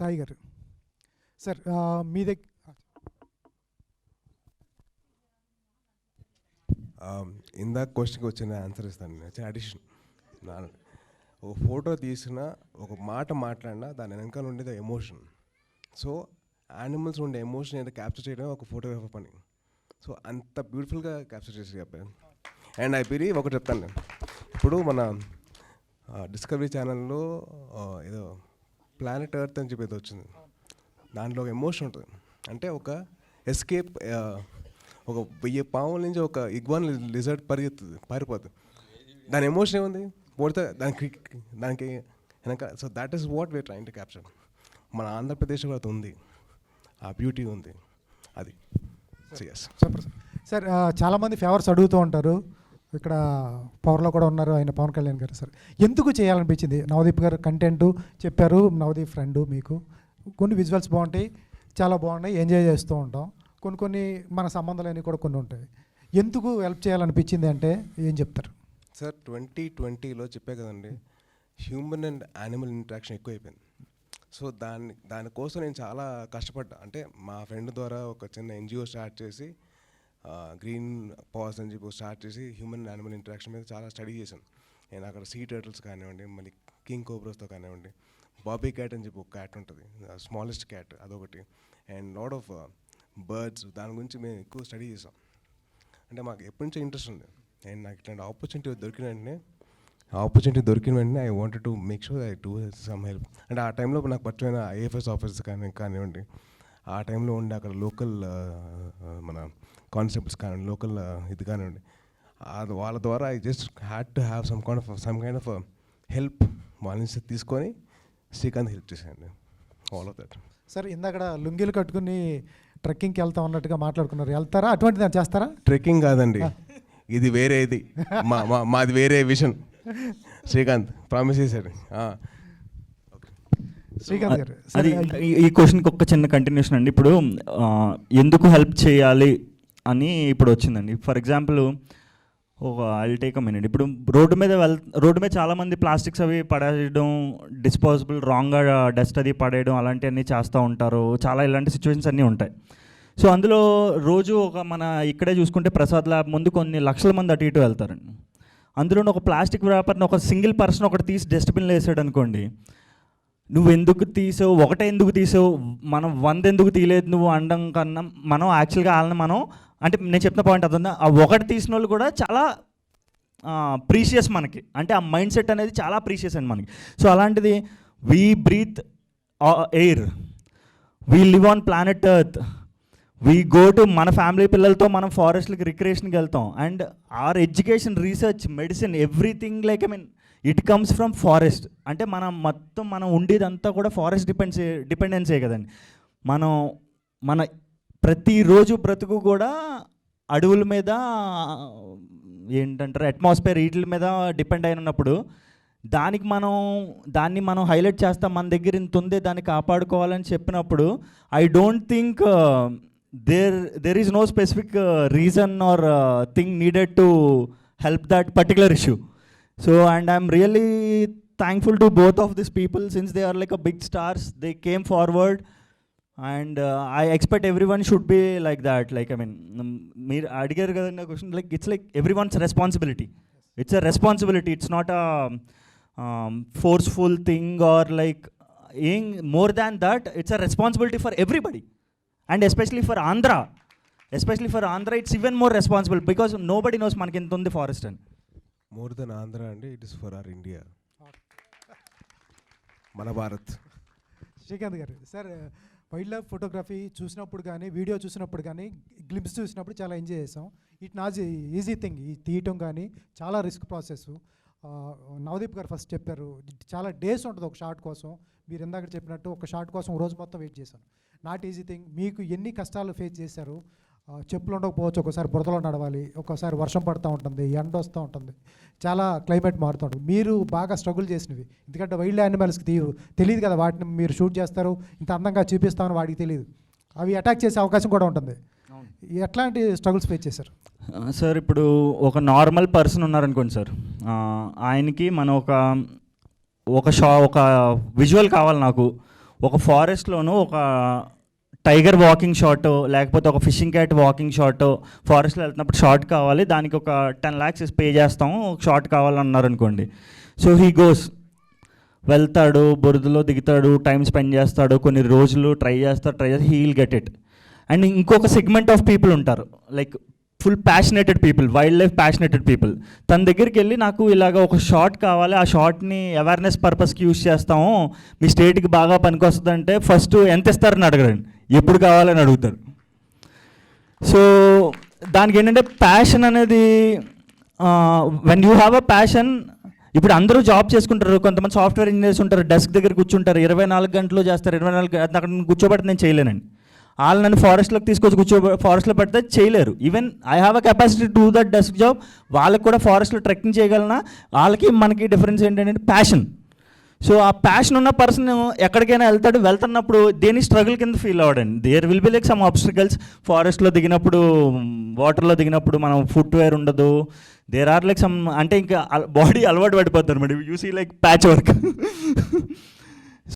సాయి గారు సార్ మీ దగ్గర ఇందాక క్వశ్చన్కి వచ్చిన ఆన్సర్ ఇస్తాను. చిన్న అడిషన్, ఒక ఫోటో తీసిన ఒక మాట మాట్లాడినా దాని వెనకాల ఉండేది ఎమోషన్. సో యానిమల్స్ ఉండే ఎమోషన్ ఏదో క్యాప్చర్ చేయడం ఒక ఫోటోగ్రాఫర్ పని. సో అంత బ్యూటిఫుల్గా క్యాప్చర్ చేసి చెప్పాను. అండ్ ఐ బిలీవ్ ఒకటి చెప్తాను నేను. ఇప్పుడు మన డిస్కవరీ ఛానల్లో ఏదో ప్లానెట్ ఎర్త్ అని చెప్పేది వచ్చింది. దాంట్లో ఒక ఎమోషన్ ఉంటుంది. అంటే ఒక ఎస్కేప్, ఒక 1000 పాముల నుంచి ఒక ఇగ్వాన్ లిజర్డ్ పారిపోతుంది. దాని ఎమోషన్ ఏముంది? పోతే దానికి వెనక. So that is what we are trying to capture. మన ఆంధ్రప్రదేశ్లో అది ఉంది, ఆ బ్యూటీ ఉంది. అది సూపర్ సార్. చాలామంది ఫేవర్స్ అడుగుతూ ఉంటారు. ఇక్కడ పవర్లో కూడా ఉన్నారు ఆయన పవన్ కళ్యాణ్ గారు. సార్ ఎందుకు చేయాలనిపించింది? నవదీప్ గారు కంటెంట్ చెప్పారు, నవదీప్ ఫ్రెండ్, మీకు కొన్ని విజువల్స్ బాగుంటాయి, చాలా బాగున్నాయి, ఎంజాయ్ చేస్తూ ఉంటాం. కొన్ని మన సంబంధాలు కూడా కొన్ని ఉంటాయి. ఎందుకు హెల్ప్ చేయాలనిపించింది అంటే ఏం చెప్తారు సార్? 2020లో చెప్పే కదండి, హ్యూమన్ అండ్ యానిమల్ ఇంటరాక్షన్ ఎక్కువైపోయింది. సో దానికోసం నేను చాలా కష్టపడ్డా. అంటే మా ఫ్రెండ్ ద్వారా ఒక చిన్న ఎన్జిఓ స్టార్ట్ చేసి, గ్రీన్ పాస్ అని చెప్పి స్టార్ట్ చేసి హ్యూమన్ అండ్ యానిమల్ ఇంటరాక్షన్ మీద చాలా స్టడీ చేశాను. నేను అక్కడ సీ టర్టిల్స్ కానివ్వండి, మళ్ళీ కింగ్ కోబ్రాస్తో కానివ్వండి, బాబీ క్యాట్ అని చెప్పి ఒక క్యాట్ ఉంటుంది, స్మాలెస్ట్ క్యాట్, అదొకటి, అండ్ లాట్ ఆఫ్ బర్డ్స్. దాని గురించి మేము ఎక్కువ స్టడీ చేసాం. అంటే మాకు ఎప్పటి నుంచో ఇంట్రెస్ట్ ఉంది. నేను నాకు ఇట్లాంటి ఆపర్చునిటీ దొరికిన వెంటనే I wanted to make sure I do some help. అంటే ఆ టైంలో నాకు పరిచయమైన ఐఎఫ్ఎస్ ఆఫీసర్స్ కానివ్వండి, ఆ టైంలో ఉండే అక్కడ లోకల్ మన కానిస్టేబుల్స్ కానివ్వండి, లోకల్ ఇది కానివ్వండి, అది వాళ్ళ ద్వారా I just had to have some kind of help వాళ్ళ నుంచి తీసుకొని శ్రీకాంత్ హెల్ప్ చేశాను. All of that. సార్ ఇందాక లుంగీలు కట్టుకుని ట్రెక్కింగ్కి వెళ్తాం అన్నట్టుగా మాట్లాడుకున్నారు. వెళ్తారా? అటువంటి దాన్ని చేస్తారా? ట్రెక్కింగ్ కాదండి, ఇది వేరే, ఇది మాది వేరే విషన్. శ్రీకాంత్ ప్రామిస్ చేశాడు. శ్రీకాంత్ గారు, అది ఈ క్వశ్చన్కి ఒక చిన్న కంటిన్యూషన్ అండి. ఇప్పుడు ఎందుకు హెల్ప్ చేయాలి అని ఇప్పుడు వచ్చిందండి. For example I take a minute. ఇప్పుడు రోడ్డు మీద చాలామంది ప్లాస్టిక్స్ అవి పడేయడం, డిస్పోజబుల్ రాంగ్గా డస్ట్ అది పడేయడం, అలాంటివన్నీ చేస్తూ ఉంటారు. చాలా ఇలాంటి సిచ్యువేషన్స్ అన్నీ ఉంటాయి. సో అందులో రోజు మన ఇక్కడే చూసుకుంటే ప్రసాద్ ల్యాబ్ ముందు కొన్ని లక్షల మంది అటు ఇటు వెళ్తారండి. అందులో ఒక ప్లాస్టిక్ వ్యాపారిని ఒక సింగిల్ పర్సన్ ఒకటి తీసి డస్ట్బిన్లో వేసాడు అనుకోండి, నువ్వు ఎందుకు తీసావు, ఒకటే ఎందుకు తీసావు, మనం 100 ఎందుకు తీయలేదు నువ్వు అనడం కన్నా, మనం యాక్చువల్గా వాళ్ళని మనం, అంటే నేను చెప్పిన పాయింట్ అర్థం, ఆ ఒకటి తీసిన వాళ్ళు కూడా చాలా ప్రీషియస్ మనకి. అంటే ఆ మైండ్ సెట్ అనేది చాలా ప్రీషియస్ అండి మనకి. సో అలాంటిది we breathe air, we live on planet earth, we go to మన ఫ్యామిలీ పిల్లలతో మనం ఫారెస్ట్లకి రిక్రియేషన్కి వెళ్తాం. And our education, research, medicine, everything like it comes from forest. అంటే మనం ఉండేదంతా కూడా ఫారెస్ట్ డిపెండెన్సే కదండి. మన ప్రతిరోజు బ్రతుకు కూడా అడవుల మీద, ఏంటంటారు, అట్మాస్ఫియర్, వీటి మీద డిపెండ్ అయిన ఉన్నప్పుడు దాన్ని మనం హైలైట్ చేస్తాం. మన దగ్గర ఇంత ఉంది, దాన్ని కాపాడుకోవాలని చెప్పినప్పుడు I don't think there is no specific reason or thing needed to help that particular issue. So and I'm really thankful to both of these people, since they are like a big stars. They came forward and I expect everyone should be like that. Like meer adigaru kadanda question, like it's like everyone's responsibility. It's a responsibility. It's not a forceful thing or like more than that. It's a responsibility for everybody. And especially for Andhra, it's even more responsible because nobody knows మనకి ఎంత ఉంది forest అని. More than Andhra అండి, it is for our India, మన భారత్. శ్రీకాంత్ గారు, sir wild life photography చూసినప్పుడు కానీ, video చూసినప్పుడు కానీ, గ్లింప్స్ చూసినప్పుడు చాలా ఎంజాయ్ చేసాం. It not easy thing. ఈ తీయటం కానీ చాలా రిస్క్ ప్రాసెస్. నవదీప్ గారు ఫస్ట్ చెప్పారు, చాలా డేస్ ఉంటుంది ఒక షాట్ కోసం. మీరు ఇందాక చెప్పినట్టు ఒక షాట్ కోసం రోజు మొత్తం వెయిట్ చేశాను. Not easy thing. మీకు ఎన్ని కష్టాలు ఫేస్ చేశారు? చెప్పులు ఉండకపోవచ్చు, ఒకసారి బురదలో నడవాలి, ఒకసారి వర్షం పడుతూ ఉంటుంది, ఎండ వస్తూ ఉంటుంది, చాలా క్లైమేట్ మారుతూ ఉంటుంది. మీరు బాగా స్ట్రగుల్ చేసినవి, ఎందుకంటే వైల్డ్ యానిమల్స్కి తెలియదు కదా, వాటిని మీరు షూట్ చేస్తారు, ఇంత అందంగా చూపిస్తామని వాడికి తెలియదు. అవి అటాక్ చేసే అవకాశం కూడా ఉంటుంది. ఎట్లాంటి స్ట్రగుల్స్ ఫేస్ చేశారు సార్? ఇప్పుడు ఒక నార్మల్ పర్సన్ ఉన్నారనుకోండి సార్, ఆయనకి మనం ఒక విజువల్ కావాలి నాకు, ఒక ఫారెస్ట్లోనూ ఒక టైగర్ వాకింగ్ షాట్, లేకపోతే ఒక ఫిషింగ్ క్యాట్ వాకింగ్ షాట్, ఫారెస్ట్లో వెళ్తున్నప్పుడు షార్ట్ కావాలి, దానికి ఒక 10 lakhs పే చేస్తాము, ఒక షార్ట్ కావాలన్నారు అనుకోండి. సో హీ గోస్, వెళ్తాడు, బురదలో దిగుతాడు, టైం స్పెండ్ చేస్తాడు, కొన్ని రోజులు ట్రై చేసి he will get it. And ఇంకొక సెగ్మెంట్ ఆఫ్ పీపుల్ ఉంటారు, like full passionated people, wild life passionated people. తన దగ్గరికి వెళ్ళి నాకు ఇలాగ ఒక షార్ట్ కావాలి, ఆ షార్ట్ని అవేర్నెస్ పర్పస్కి యూజ్ చేస్తాము, మీ స్టేట్కి బాగా పనికొస్తుందంటే ఫస్ట్ ఎంత ఇస్తారని అడగరండి, ఎప్పుడు కావాలని అడుగుతారు. సో దానికి ఏంటంటే ప్యాషన్ అనేది, when you have a passion, ఇప్పుడు అందరూ జాబ్ చేసుకుంటారు, కొంతమంది సాఫ్ట్వేర్ ఇంజనీర్స్ ఉంటారు, డెస్క్ దగ్గర కూర్చుంటారు, 24 గంటలు చేస్తారు, 24 అక్కడ కూర్చోబెట్టి నేను చేయలేనండి. వాళ్ళు నన్ను ఫారెస్ట్లోకి తీసుకొచ్చి ఫారెస్ట్లో పెడితే చేయలేరు. Even I have a capacity to that desk job, వాళ్ళకి కూడా ఫారెస్ట్లో ట్రెక్కింగ్ చేయగలనా, వాళ్ళకి మనకి డిఫరెన్స్ ఏంటంటే ప్యాషన్. సో ఆ ప్యాషన్ ఉన్న పర్సన్ ఎక్కడికైనా వెళ్తున్నప్పుడు దేని స్ట్రగుల్ కింద ఫీల్ అవ్వడండి. There will be like some obstacles, ఫారెస్ట్లో దిగినప్పుడు, వాటర్లో దిగినప్పుడు మనం ఫుట్వేర్ ఉండదు, దేర్ ఆర్ లైక్ సమ్, అంటే ఇంకా బాడీ అలవాటు పడిపోతారు madam, you see like patch work.